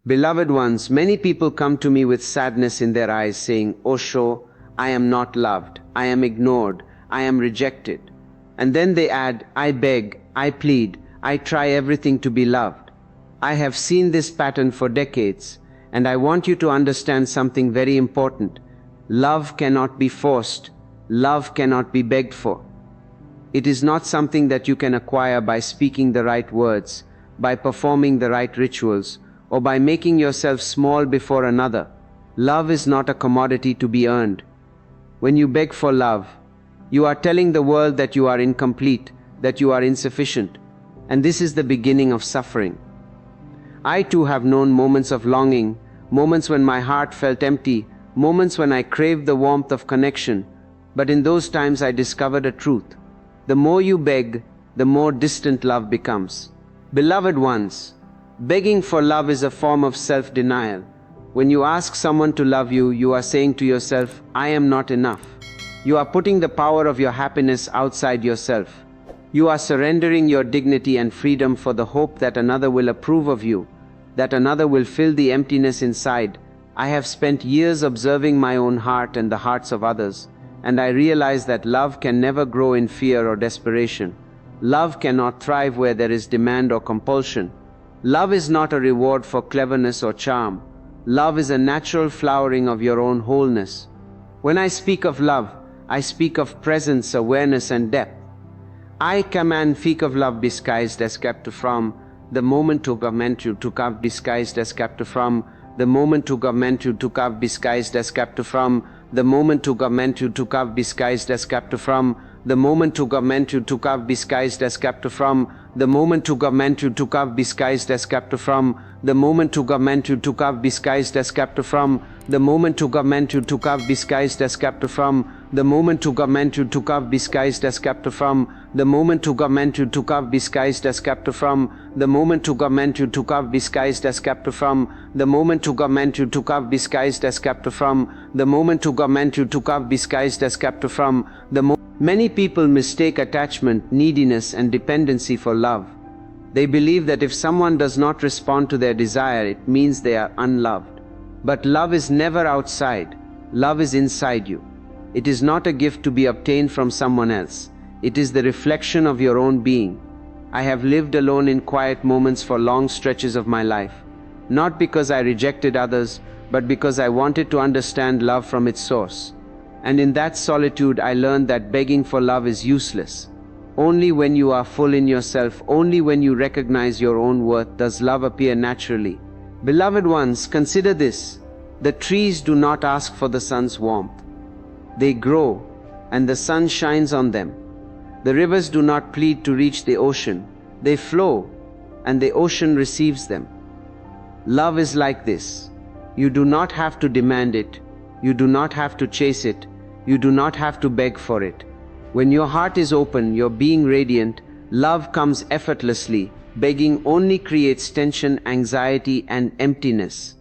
Beloved ones, many people come to me with sadness in their eyes saying, Osho, I am not loved, I am ignored, I am rejected. And then they add, I beg, I plead, I try everything to be loved. I have seen this pattern for decades, and I want you to understand something very important. Love cannot be forced, love cannot be begged for. It is not something that you can acquire by speaking the right words, by performing the right rituals, or by making yourself small before another. Love is not a commodity to be earned. When you beg for love, you are telling the world that you are incomplete, that you are insufficient, and this is the beginning of suffering. I too have known moments of longing, moments when my heart felt empty, moments when I craved the warmth of connection, but in those times I discovered a truth. The more you beg, the more distant love becomes. Beloved ones, begging for love is a form of self-denial. When you ask someone to love you, you are saying to yourself, I am not enough. You are putting the power of your happiness outside yourself. You are surrendering your dignity and freedom for the hope that another will approve of you, that another will fill the emptiness inside. I have spent years observing my own heart and the hearts of others, and I realize that love can never grow in fear or desperation. Love cannot thrive where there is demand or compulsion. Love is not a reward for cleverness or charm. Love is a natural flowering of your own wholeness. When I speak of love, I speak of presence, awareness, and depth. I command speak of love disguised as captive from the moment to government you took up disguised as captive from the moment to government you took up disguised as captive from the moment to government you took up disguised as captive from the moment to government you took up disguised as captive from the moment to government you took up disguised as captive from the moment to government you took up disguised as captive from the moment to government you took up disguised as captive from the moment to government you took up disguised as captive from the moment to government you took up disguised as captive from the moment to government you took up disguised as captive from the moment to government you took up disguised as captive from the moment to government you took up disguised as captive from the Many people mistake attachment, neediness, and dependency for love. They believe that if someone does not respond to their desire, it means they are unloved. But love is never outside. Love is inside you. It is not a gift to be obtained from someone else. It is the reflection of your own being. I have lived alone in quiet moments for long stretches of my life, not because I rejected others, but because I wanted to understand love from its source. And in that solitude I learned that begging for love is useless. Only when you are full in yourself, only when you recognize your own worth, does love appear naturally. Beloved ones, consider this. The trees do not ask for the sun's warmth. They grow, and the sun shines on them. The rivers do not plead to reach the ocean. They flow, and the ocean receives them. Love is like this. You do not have to demand it. You do not have to chase it. You do not have to beg for it. When your heart is open, your being radiant, love comes effortlessly. Begging only creates tension, anxiety, and emptiness.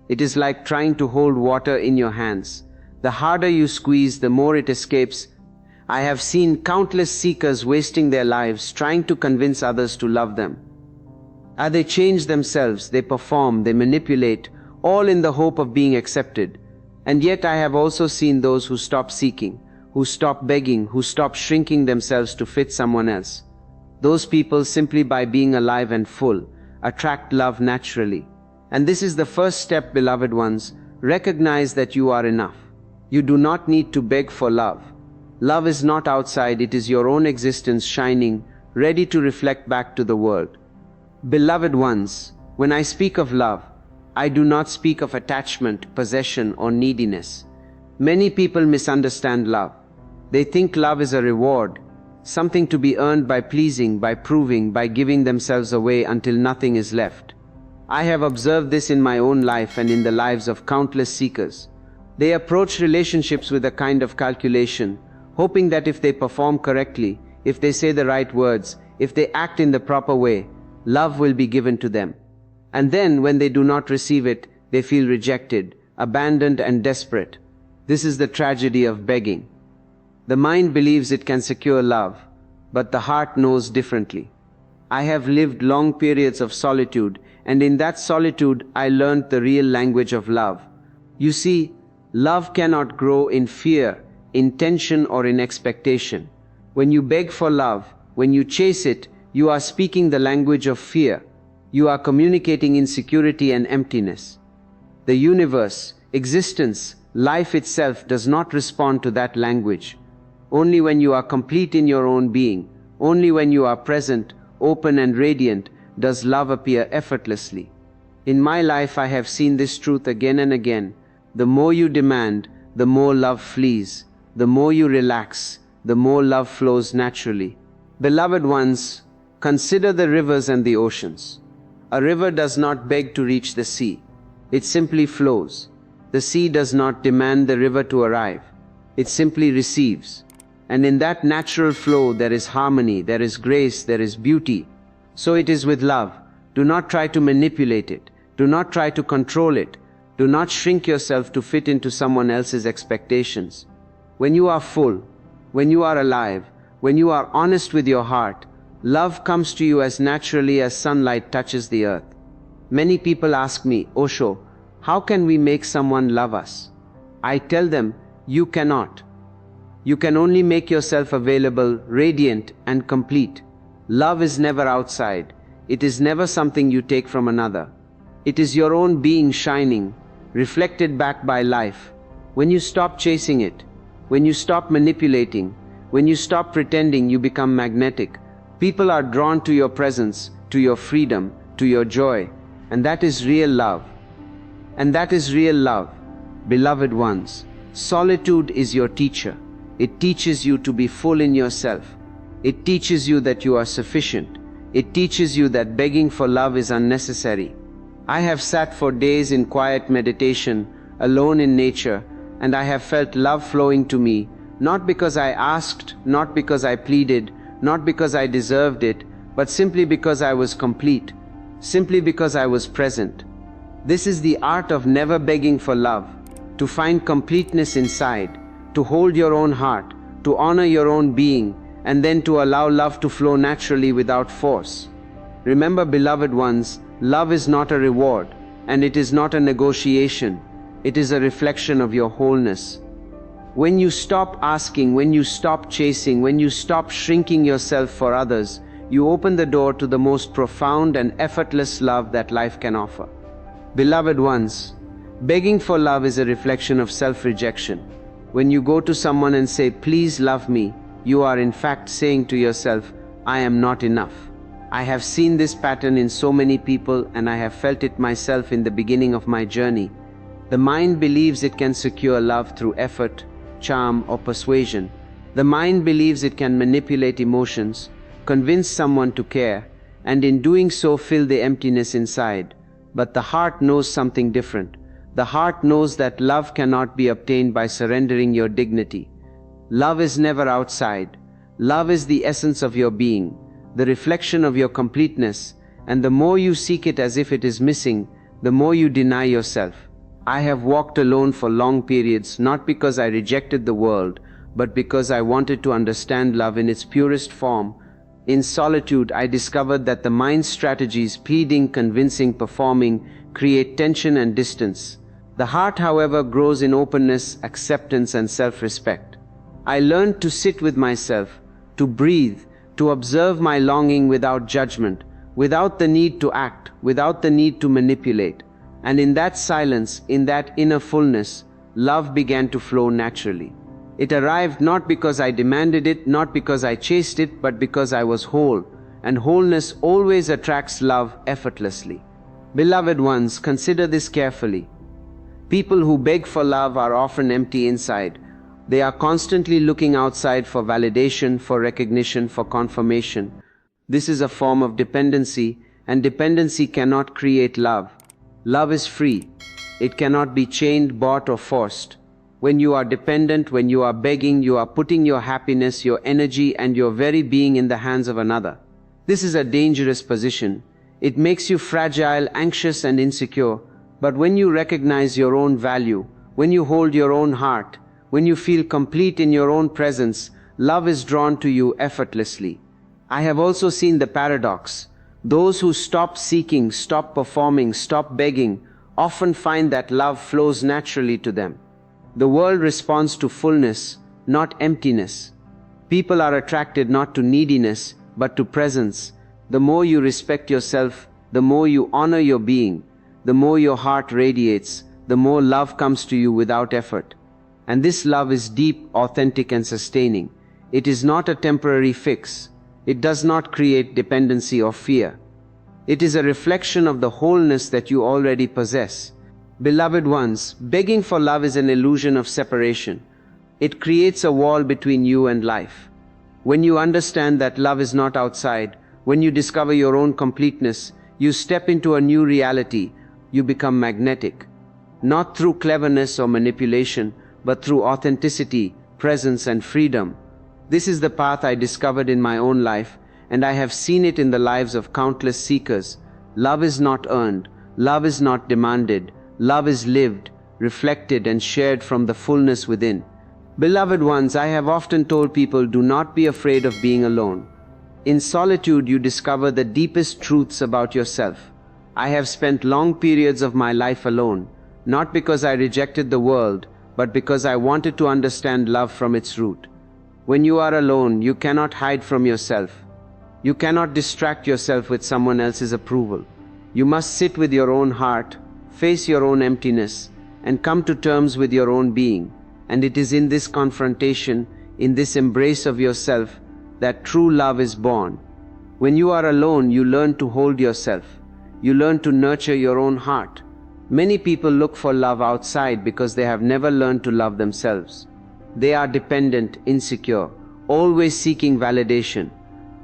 It is like trying to hold water in your hands. The harder you squeeze, the more it escapes. I have seen countless seekers wasting their lives trying to convince others to love them. They change themselves, they perform, they manipulate, all in the hope of being accepted. And yet I have also seen those who stop seeking, who stop begging, who stop shrinking themselves to fit someone else. Those people, simply by being alive and full, attract love naturally. And this is the first step, beloved ones. Recognize that you are enough. You do not need to beg for love. Love is not outside, it is your own existence shining, ready to reflect back to the world. Beloved ones, when I speak of love, I do not speak of attachment, possession, or neediness. Many people misunderstand love. They think love is a reward, something to be earned by pleasing, by proving, by giving themselves away until nothing is left. I have observed this in my own life and in the lives of countless seekers. They approach relationships with a kind of calculation, hoping that if they perform correctly, if they say the right words, if they act in the proper way, love will be given to them. And then, when they do not receive it, they feel rejected, abandoned, and desperate. This is the tragedy of begging. The mind believes it can secure love, but the heart knows differently. I have lived long periods of solitude, and in that solitude I learned the real language of love. You see, love cannot grow in fear, in tension, or in expectation. When you beg for love, when you chase it, you are speaking the language of fear. You are communicating insecurity and emptiness. The universe, existence, life itself does not respond to that language. Only when you are complete in your own being, only when you are present, open and radiant, does love appear effortlessly. In my life I have seen this truth again and again. The more you demand, the more love flees. The more you relax, the more love flows naturally. Beloved ones, consider the rivers and the oceans. A river does not beg to reach the sea. It simply flows. The sea does not demand the river to arrive. It simply receives. And in that natural flow there is harmony, there is grace, there is beauty. So it is with love. Do not try to manipulate it. Do not try to control it. Do not shrink yourself to fit into someone else's expectations. When you are full, when you are alive, when you are honest with your heart, love comes to you as naturally as sunlight touches the earth. Many people ask me, Osho, how can we make someone love us? I tell them, you cannot. You can only make yourself available, radiant and complete. Love is never outside. It is never something you take from another. It is your own being shining, reflected back by life. When you stop chasing it, when you stop manipulating, when you stop pretending, you become magnetic. People are drawn to your presence, to your freedom, to your joy. And that is real love. And that is real love. Beloved ones, solitude is your teacher. It teaches you to be full in yourself. It teaches you that you are sufficient. It teaches you that begging for love is unnecessary. I have sat for days in quiet meditation, alone in nature, and I have felt love flowing to me, not because I asked, not because I pleaded, not because I deserved it, but simply because I was complete, simply because I was present. This is the art of never begging for love, to find completeness inside, to hold your own heart, to honor your own being, and then to allow love to flow naturally without force. Remember, beloved ones, love is not a reward, and it is not a negotiation. It is a reflection of your wholeness. When you stop asking, when you stop chasing, when you stop shrinking yourself for others, you open the door to the most profound and effortless love that life can offer. Beloved ones, begging for love is a reflection of self-rejection. When you go to someone and say, please love me, you are in fact saying to yourself, I am not enough. I have seen this pattern in so many people, and I have felt it myself in the beginning of my journey. The mind believes it can secure love through effort, charm, or persuasion. The mind believes it can manipulate emotions, convince someone to care, and in doing so fill the emptiness inside. But the heart knows something different. The heart knows that love cannot be obtained by surrendering your dignity. Love is never outside. Love is the essence of your being, the reflection of your completeness, and the more you seek it as if it is missing, the more you deny yourself. I have walked alone for long periods, not because I rejected the world, but because I wanted to understand love in its purest form. In solitude, I discovered that the mind's strategies, pleading, convincing, performing, create tension and distance. The heart, however, grows in openness, acceptance, and self-respect. I learned to sit with myself, to breathe, to observe my longing without judgment, without the need to act, without the need to manipulate. And in that silence, in that inner fullness, love began to flow naturally. It arrived not because I demanded it, not because I chased it, but because I was whole, and wholeness always attracts love effortlessly. Beloved ones, consider this carefully. People who beg for love are often empty inside. They are constantly looking outside for validation, for recognition, for confirmation. This is a form of dependency, and dependency cannot create love. Love is free. It cannot be chained, bought, or forced. When you are dependent, when you are begging, you are putting your happiness, your energy, and your very being in the hands of another. This is a dangerous position. It makes you fragile, anxious, and insecure. But when you recognize your own value, when you hold your own heart, when you feel complete in your own presence, love is drawn to you effortlessly. I have also seen the paradox. Those who stop seeking, stop performing, stop begging, often find that love flows naturally to them. The world responds to fullness, not emptiness. People are attracted not to neediness, but to presence. The more you respect yourself, the more you honor your being, the more your heart radiates, the more love comes to you without effort. And this love is deep, authentic, and sustaining. It is not a temporary fix. It does not create dependency or fear. It is a reflection of the wholeness that you already possess. Beloved ones, begging for love is an illusion of separation. It creates a wall between you and life. When you understand that love is not outside, when you discover your own completeness, you step into a new reality. You become magnetic. Not through cleverness or manipulation, but through authenticity, presence, and freedom. This is the path I discovered in my own life, and I have seen it in the lives of countless seekers. Love is not earned, love is not demanded, love is lived, reflected, and shared from the fullness within. Beloved ones, I have often told people, do not be afraid of being alone. In solitude, you discover the deepest truths about yourself. I have spent long periods of my life alone, not because I rejected the world, but because I wanted to understand love from its root. When you are alone, you cannot hide from yourself. You cannot distract yourself with someone else's approval. You must sit with your own heart, face your own emptiness, and come to terms with your own being. And it is in this confrontation, in this embrace of yourself, that true love is born. When you are alone, you learn to hold yourself. You learn to nurture your own heart. Many people look for love outside because they have never learned to love themselves. They are dependent, insecure, always seeking validation.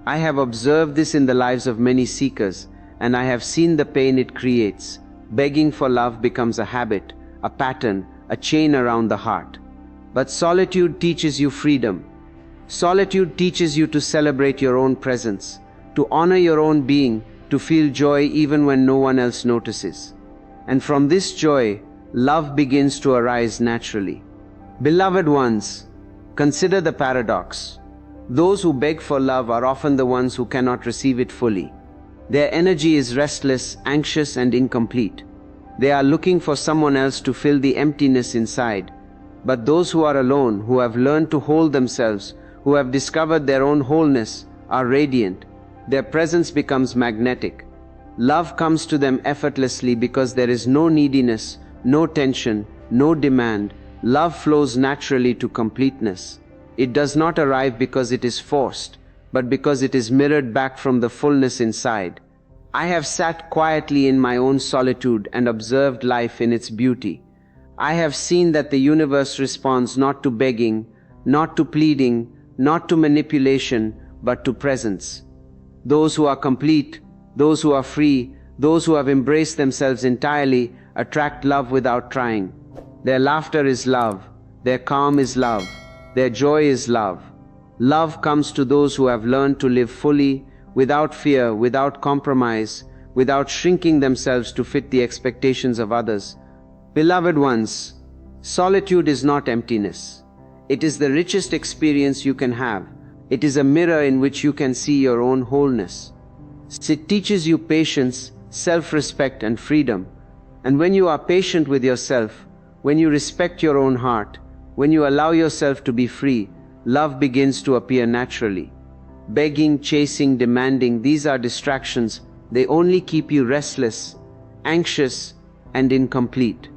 I have observed this in the lives of many seekers, and I have seen the pain it creates. Begging for love becomes a habit, a pattern, a chain around the heart. But solitude teaches you freedom. Solitude teaches you to celebrate your own presence, to honor your own being, to feel joy even when no one else notices. And from this joy, love begins to arise naturally. Beloved ones, consider the paradox. Those who beg for love are often the ones who cannot receive it fully. Their energy is restless, anxious, and incomplete. They are looking for someone else to fill the emptiness inside. But those who are alone, who have learned to hold themselves, who have discovered their own wholeness, are radiant. Their presence becomes magnetic. Love comes to them effortlessly because there is no neediness, no tension, no demand. Love flows naturally to completeness. It does not arrive because it is forced, but because it is mirrored back from the fullness inside. I have sat quietly in my own solitude and observed life in its beauty. I have seen that the universe responds not to begging, not to pleading, not to manipulation, but to presence. Those who are complete, those who are free, those who have embraced themselves entirely, attract love without trying. Their laughter is love, their calm is love, their joy is love. Love comes to those who have learned to live fully, without fear, without compromise, without shrinking themselves to fit the expectations of others. Beloved ones, solitude is not emptiness. It is the richest experience you can have. It is a mirror in which you can see your own wholeness. It teaches you patience, self-respect, and freedom. And when you are patient with yourself, when you respect your own heart, when you allow yourself to be free, love begins to appear naturally. Begging, chasing, demanding, these are distractions. They only keep you restless, anxious, and incomplete.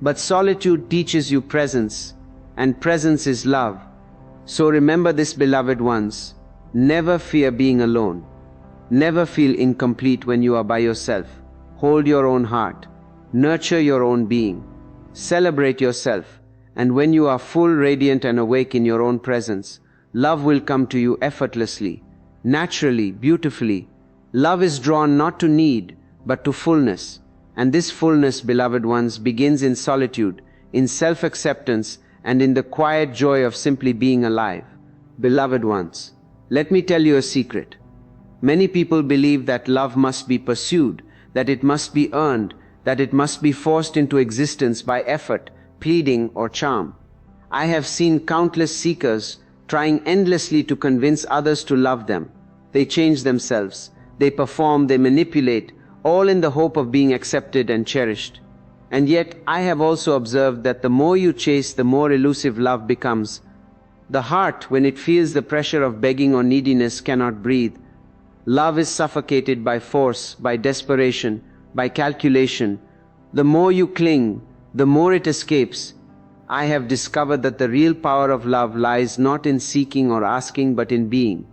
But solitude teaches you presence, and presence is love. So remember this, beloved ones. Never fear being alone. Never feel incomplete when you are by yourself. Hold your own heart. Nurture your own being. Celebrate yourself. And when you are full, radiant, and awake in your own presence, love will come to you effortlessly, naturally, beautifully. Love is drawn not to need, but to fullness. And this fullness, beloved ones, begins in solitude, in self-acceptance, and in the quiet joy of simply being alive. Beloved ones, let me tell you a secret. Many people believe that love must be pursued, that it must be earned, that it must be forced into existence by effort, pleading, or charm. I have seen countless seekers trying endlessly to convince others to love them. They change themselves, they perform, they manipulate, all in the hope of being accepted and cherished. And yet, I have also observed that the more you chase, the more elusive love becomes. The heart, when it feels the pressure of begging or neediness, cannot breathe. Love is suffocated by force, by desperation, by calculation. The more you cling, the more it escapes. I have discovered that the real power of love lies not in seeking or asking, but in being.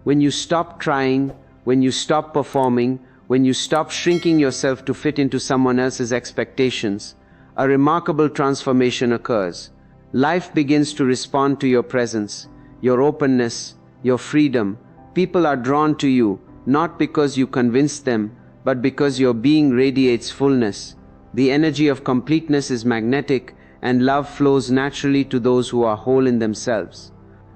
When you stop trying, when you stop performing, when you stop shrinking yourself to fit into someone else's expectations, a remarkable transformation occurs. Life begins to respond to your presence, your openness, your freedom. People are drawn to you, not because you convince them, but because your being radiates fullness. The energy of completeness is magnetic, and love flows naturally to those who are whole in themselves.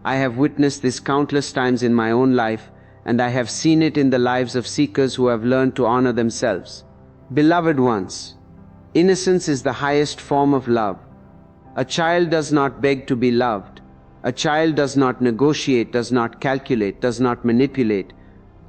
I have witnessed this countless times in my own life, and I have seen it in the lives of seekers who have learned to honor themselves. Beloved ones, innocence is the highest form of love. A child does not beg to be loved. A child does not negotiate, does not calculate, does not manipulate.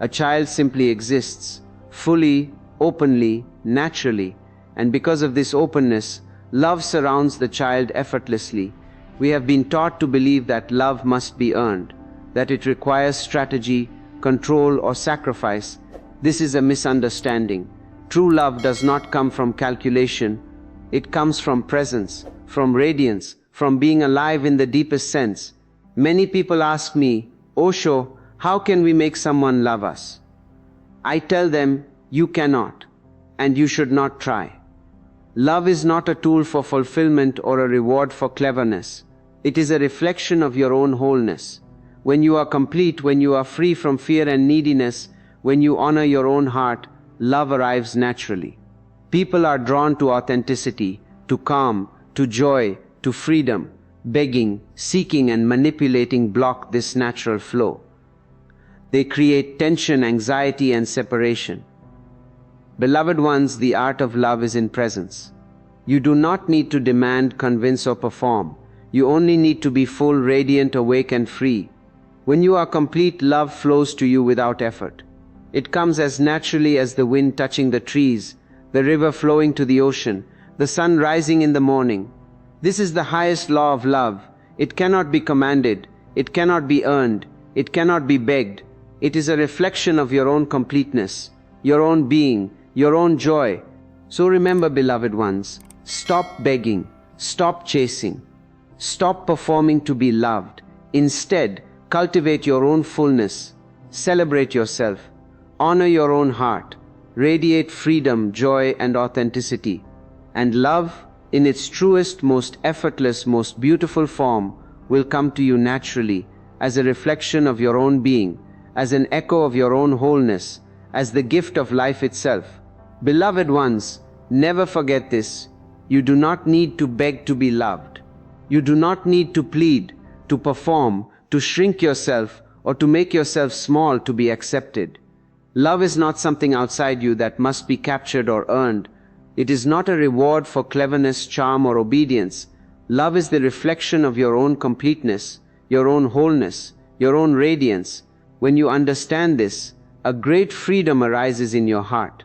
A child simply exists, fully, openly, naturally, and because of this openness, love surrounds the child effortlessly. We have been taught to believe that love must be earned, that it requires strategy, control, or sacrifice. This is a misunderstanding. True love does not come from calculation. It comes from presence, from radiance, from being alive in the deepest sense. Many people ask me, Osho, how can we make someone love us? I tell them, you cannot, and you should not try. Love is not a tool for fulfillment or a reward for cleverness. It is a reflection of your own wholeness. When you are complete, when you are free from fear and neediness, when you honor your own heart, love arrives naturally. People are drawn to authenticity, to calm, to joy, to freedom. Begging, seeking, and manipulating block this natural flow. They create tension, anxiety, and separation. Beloved ones, the art of love is in presence. You do not need to demand, convince, or perform. You only need to be full, radiant, awake, and free. When you are complete, love flows to you without effort. It comes as naturally as the wind touching the trees, the river flowing to the ocean, the sun rising in the morning. This is the highest law of love. It cannot be commanded, it cannot be earned, it cannot be begged. It is a reflection of your own completeness, your own being, your own joy. So remember, beloved ones, stop begging, stop chasing, stop performing to be loved. Instead, cultivate your own fullness, celebrate yourself, honor your own heart, radiate freedom, joy, and authenticity. And love, in its truest, most effortless, most beautiful form, will come to you naturally, as a reflection of your own being, as an echo of your own wholeness, as the gift of life itself. Beloved ones, never forget this. You do not need to beg to be loved. You do not need to plead, to perform, to shrink yourself, or to make yourself small to be accepted. Love is not something outside you that must be captured or earned. It is not a reward for cleverness, charm, or obedience. Love is the reflection of your own completeness, your own wholeness, your own radiance. When you understand this, a great freedom arises in your heart.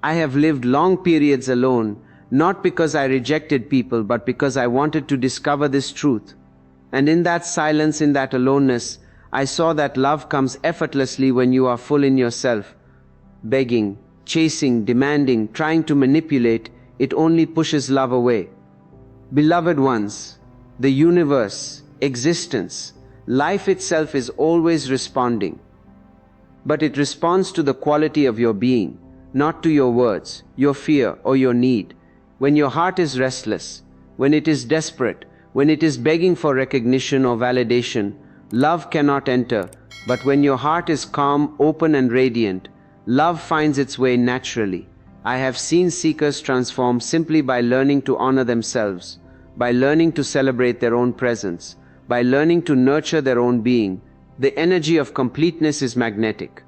I have lived long periods alone, not because I rejected people, but because I wanted to discover this truth. And in that silence, in that aloneness, I saw that love comes effortlessly when you are full in yourself. Begging, chasing, demanding, trying to manipulate, it only pushes love away. Beloved ones, the universe, existence, life itself is always responding. But it responds to the quality of your being, not to your words, your fear, or your need. When your heart is restless, when it is desperate, when it is begging for recognition or validation, love cannot enter. But when your heart is calm, open, and radiant, love finds its way naturally. I have seen seekers transform simply by learning to honor themselves, by learning to celebrate their own presence, by learning to nurture their own being. The energy of completeness is magnetic.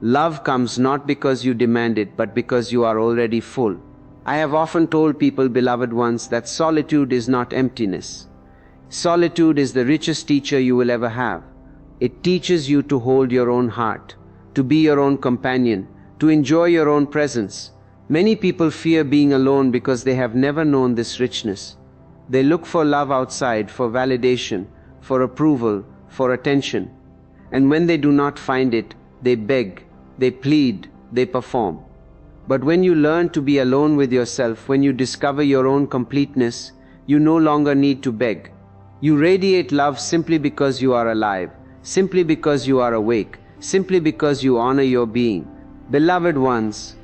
Love comes not because you demand it, but because you are already full. I have often told people, beloved ones, that solitude is not emptiness. Solitude is the richest teacher you will ever have. It teaches you to hold your own heart, to be your own companion, to enjoy your own presence. Many people fear being alone because they have never known this richness. They look for love outside, for validation, for approval, for attention. And when they do not find it, they beg, they plead, they perform. But when you learn to be alone with yourself, when you discover your own completeness, you no longer need to beg. You radiate love simply because you are alive, simply because you are awake, simply because you honor your being. Beloved ones,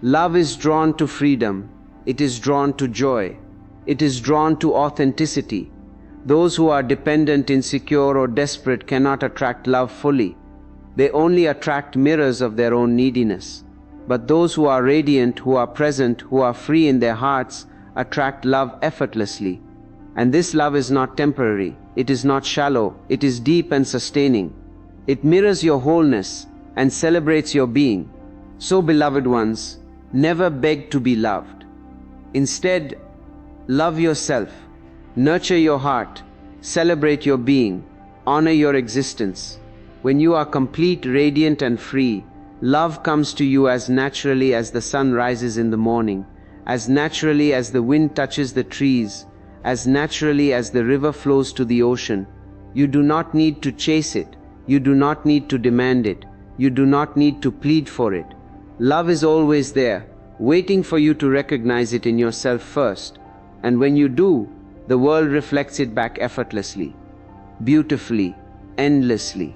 love is drawn to freedom, it is drawn to joy, it is drawn to authenticity. Those who are dependent, insecure, or desperate cannot attract love fully. They only attract mirrors of their own neediness. But those who are radiant, who are present, who are free in their hearts, attract love effortlessly. And this love is not temporary, it is not shallow, it is deep and sustaining. It mirrors your wholeness and celebrates your being. So, beloved ones, never beg to be loved. Instead, love yourself, nurture your heart, celebrate your being, honor your existence. When you are complete, radiant, and free, love comes to you as naturally as the sun rises in the morning, as naturally as the wind touches the trees, as naturally as the river flows to the ocean. You do not need to chase it, you do not need to demand it, you do not need to plead for it. Love is always there, waiting for you to recognize it in yourself first. And when you do, the world reflects it back effortlessly, beautifully, endlessly.